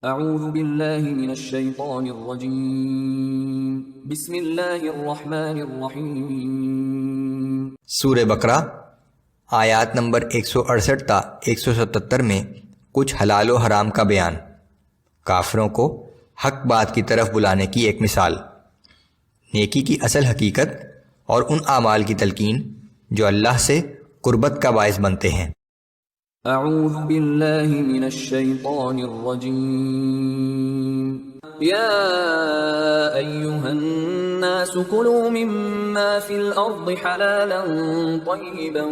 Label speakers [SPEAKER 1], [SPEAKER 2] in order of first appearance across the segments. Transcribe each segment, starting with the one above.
[SPEAKER 1] اعوذ باللہ من الشیطان الرجیم بسم اللہ الرحمن الرحیم۔
[SPEAKER 2] سورہ بقرہ آیات نمبر 168 تا 177 میں کچھ حلال و حرام کا بیان، کافروں کو حق بات کی طرف بلانے کی ایک مثال، نیکی کی اصل حقیقت اور ان اعمال کی تلقین جو اللہ سے قربت کا باعث بنتے ہیں۔
[SPEAKER 1] اعوذ باللہ من الشیطان الرجیم یا ایہا الناس کلوا مما فی الارض حلالا طیبا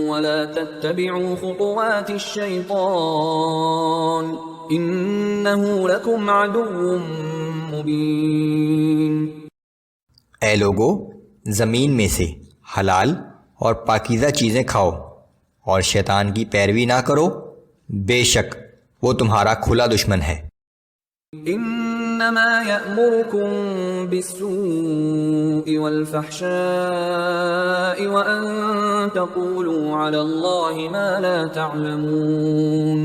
[SPEAKER 1] ولا تتبعوا خطوات الشیطان انہ لکم عدو مبین۔
[SPEAKER 2] اے لوگو، زمین میں سے حلال اور پاکیزہ چیزیں کھاؤ اور شیطان کی پیروی نہ کرو، بے شک وہ تمہارا کھلا دشمن ہے۔
[SPEAKER 1] انما یأمرکم بالسوء والفحشاء وان تقولوا علی اللہ ما لا تعلمون۔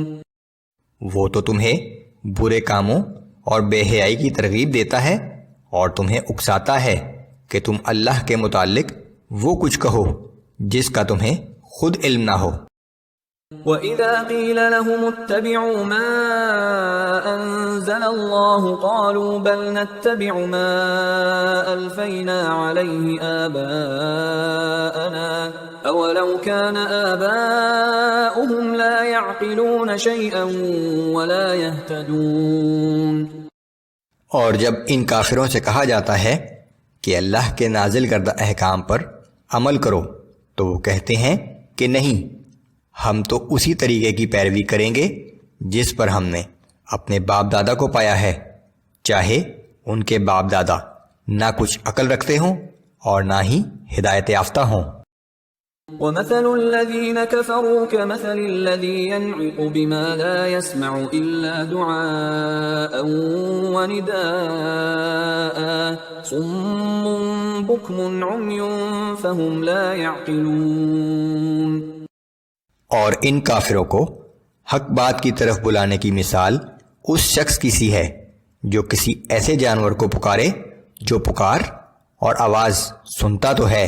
[SPEAKER 2] وہ تو تمہیں برے کاموں اور بے حیائی کی ترغیب دیتا ہے اور تمہیں اکساتا ہے کہ تم اللہ کے متعلق وہ کچھ کہو جس کا تمہیں خود علم نہ ہو۔
[SPEAKER 1] وَإِذَا قِيلَ لَهُمُ اتَّبِعُوا مَا أَنزَلَ اللَّهُ قَالُوا بَلْ نَتَّبِعُ مَا أَلْفَيْنَا عَلَيْهِ آبَاءَنَا أَوَلَوْ كَانَ آبَاؤُهُمْ لَا يَعْقِلُونَ شَيْئًا وَلَا يَهْتَدُونَ۔
[SPEAKER 2] اور جب ان کافروں سے کہا جاتا ہے کہ اللہ کے نازل کردہ احکام پر عمل کرو تو وہ کہتے ہیں کہ نہیں، ہم تو اسی طریقے کی پیروی کریں گے جس پر ہم نے اپنے باپ دادا کو پایا ہے، چاہے ان کے باپ دادا نہ کچھ عقل رکھتے ہوں اور نہ ہی ہدایت یافتہ ہوں۔
[SPEAKER 1] وَمَثَلُ الَّذِينَ كَفَرُوا كَمَثَلِ الَّذِي يَنْعِقُ بِمَا لَا يَسْمَعُ إِلَّا دُعَاءً وَنِدَاءً صُمٌّ بُكْمٌ عُمْيٌ فَهُمْ لَا يَعْقِلُونَ۔
[SPEAKER 2] اور ان کافروں کو حق بات کی طرف بلانے کی مثال اس شخص کی سی ہے جو کسی ایسے جانور کو پکارے جو پکار اور آواز سنتا تو ہے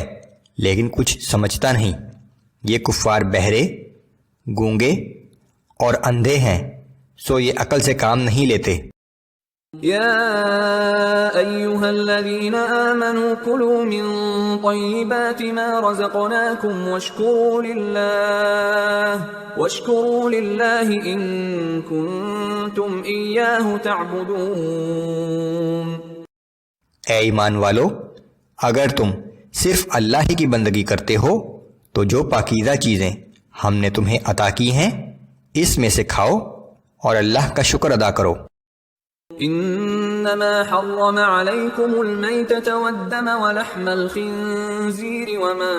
[SPEAKER 2] لیکن کچھ سمجھتا نہیں۔ یہ کفار بہرے، گونگے اور اندھے ہیں، سو یہ عقل سے کام نہیں لیتے۔
[SPEAKER 1] یا ایہا الذین آمنوا کلوا من طیبات ما رزقناکم واشکروا للہ ان کنتم ایاہ تعبدون۔
[SPEAKER 2] اے ایمان والو، اگر تم صرف اللہ ہی کی بندگی کرتے ہو تو جو پاکیزہ چیزیں ہم نے تمہیں عطا کی ہیں اس میں سے کھاؤ اور اللہ کا شکر ادا کرو۔
[SPEAKER 1] انما حرم علیکم المیتۃ والدم ولحم الخنزیر وما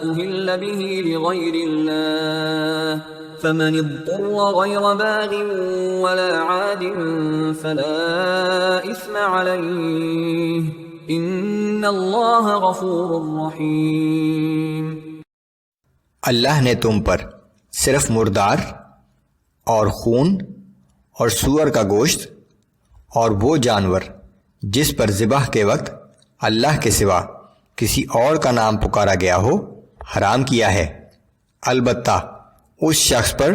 [SPEAKER 1] اہل به لغیر اللہ فمن اضطر غیر باغ ولا عاد فلا اثم علیہ ان اللہ غفور رحیم۔
[SPEAKER 2] اللہ نے تم پر صرف مردار اور خون اور سور کا گوشت اور وہ جانور جس پر ذبح کے وقت اللہ کے سوا کسی اور کا نام پکارا گیا ہو حرام کیا ہے، البتہ اس شخص پر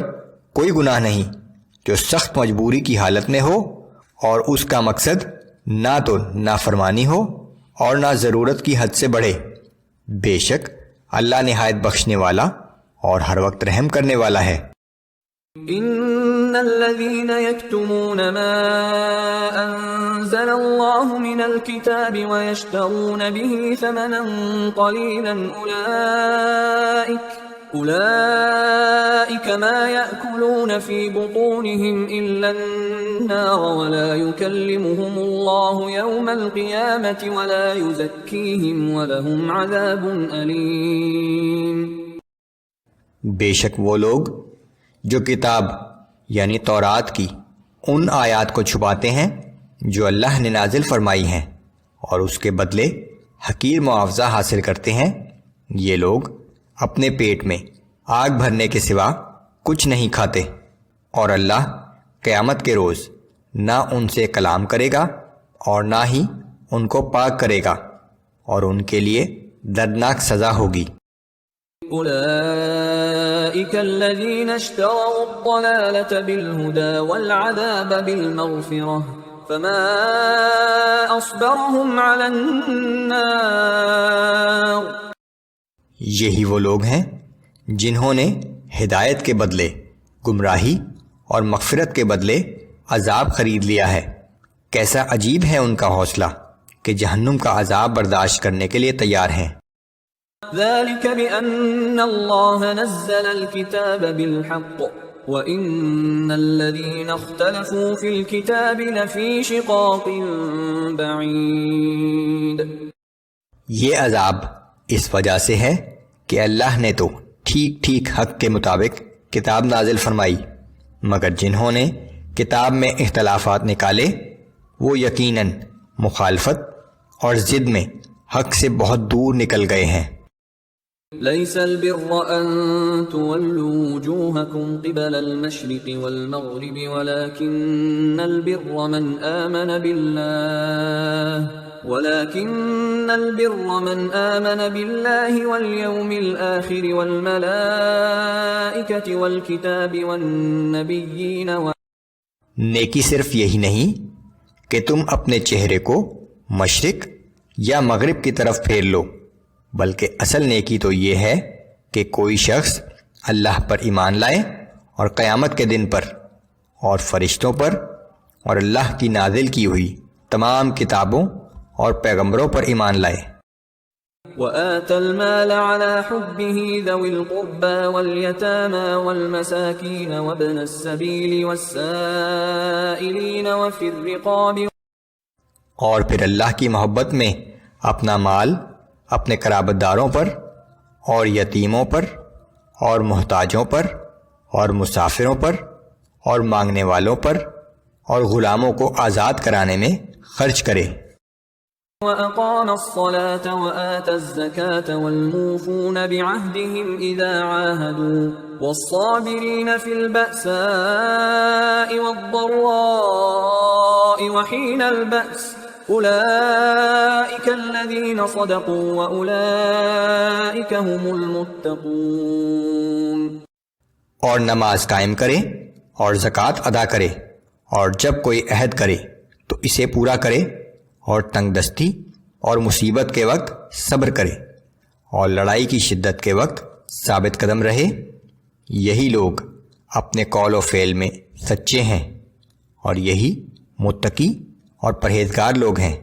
[SPEAKER 2] کوئی گناہ نہیں جو سخت مجبوری کی حالت میں ہو اور اس کا مقصد نہ تو نافرمانی ہو اور نہ ضرورت کی حد سے بڑھے، بے شک اللہ نہایت بخشنے والا اور ہر وقت رحم کرنے والا ہے۔
[SPEAKER 1] ان الذين يكتمون ما انزل الله من الكتاب ويشترون به ثمنا قليلا اولئك ما يأكلون في بطونهم الا النار ولا يكلمهم الله يوم القيامة ولا يزكيهم ولهم عذاب أليم۔
[SPEAKER 2] بے شک وہ لوگ جو کتاب یعنی تورات کی ان آیات کو چھپاتے ہیں جو اللہ نے نازل فرمائی ہیں اور اس کے بدلے حقیر معاوضہ حاصل کرتے ہیں، یہ لوگ اپنے پیٹ میں آگ بھرنے کے سوا کچھ نہیں کھاتے، اور اللہ قیامت کے روز نہ ان سے کلام کرے گا اور نہ ہی ان کو پاک کرے گا، اور ان کے لیے دردناک سزا ہوگی۔
[SPEAKER 1] أولئك الذين اشتروا الضلالة بالهدى والعذاب بالمغفرة فما أصبرهم على النار۔
[SPEAKER 2] یہی وہ لوگ ہیں جنہوں نے ہدایت کے بدلے گمراہی اور مغفرت کے بدلے عذاب خرید لیا ہے، کیسا عجیب ہے ان کا حوصلہ کہ جہنم کا عذاب برداشت کرنے کے لیے تیار ہیں۔
[SPEAKER 1] ذلك بأن الله نزل الكتاب بالحق وإن الذين اختلفوا في الكتاب لفي شقاق بعيد۔
[SPEAKER 2] یہ عذاب اس وجہ سے ہے کہ اللہ نے تو ٹھیک ٹھیک حق کے مطابق کتاب نازل فرمائی، مگر جنہوں نے کتاب میں اختلافات نکالے وہ یقیناً مخالفت اور ضد میں حق سے بہت دور نکل گئے ہیں۔
[SPEAKER 1] ليس البر أن تولوا وجوهكم قبل المشرق والمغرب ولكن البر من آمن بالله واليوم الآخر والملائكة والكتاب والنبيين
[SPEAKER 2] نیکی صرف یہی نہیں کہ تم اپنے چہرے کو مشرق یا مغرب کی طرف پھیر لو، بلکہ اصل نیکی تو یہ ہے کہ کوئی شخص اللہ پر ایمان لائے اور قیامت کے دن پر اور فرشتوں پر اور اللہ کی نازل کی ہوئی تمام کتابوں اور پیغمبروں پر ایمان لائے۔
[SPEAKER 1] وآت المال على حبه ذوي القربى واليتامى والمساكين وابن السبيل والسائلين وفي الرقاب،
[SPEAKER 2] اور پھر اللہ کی محبت میں اپنا مال اپنے قرابت داروں پر اور یتیموں پر اور محتاجوں پر اور مسافروں پر اور مانگنے والوں پر اور غلاموں کو آزاد کرانے میں خرچ کرے۔
[SPEAKER 1] وَأَقَامَ الصَّلَاةَ وَآتَ الزَّكَاةَ وَالْمُوفُونَ بِعَهْدِهِمْ إِذَا عَاهَدُوا وَالصَّابِرِينَ فِي الْبَأْسَاءِ وَالضَّرَّاءِ وَحِينَ الْبَأْسِ أُولَئِكَ الَّذِينَ صَدَقُوا وَأُولَئِكَ هُمُ الْمُتَّقُونَ۔
[SPEAKER 2] اور نماز قائم کرے اور زکوٰۃ ادا کرے، اور جب کوئی عہد کرے تو اسے پورا کرے، اور تنگ دستی اور مصیبت کے وقت صبر کرے، اور لڑائی کی شدت کے وقت ثابت قدم رہے، یہی لوگ اپنے قول و فعل میں سچے ہیں، اور یہی متقی اور پرہیزگار لوگ ہیں۔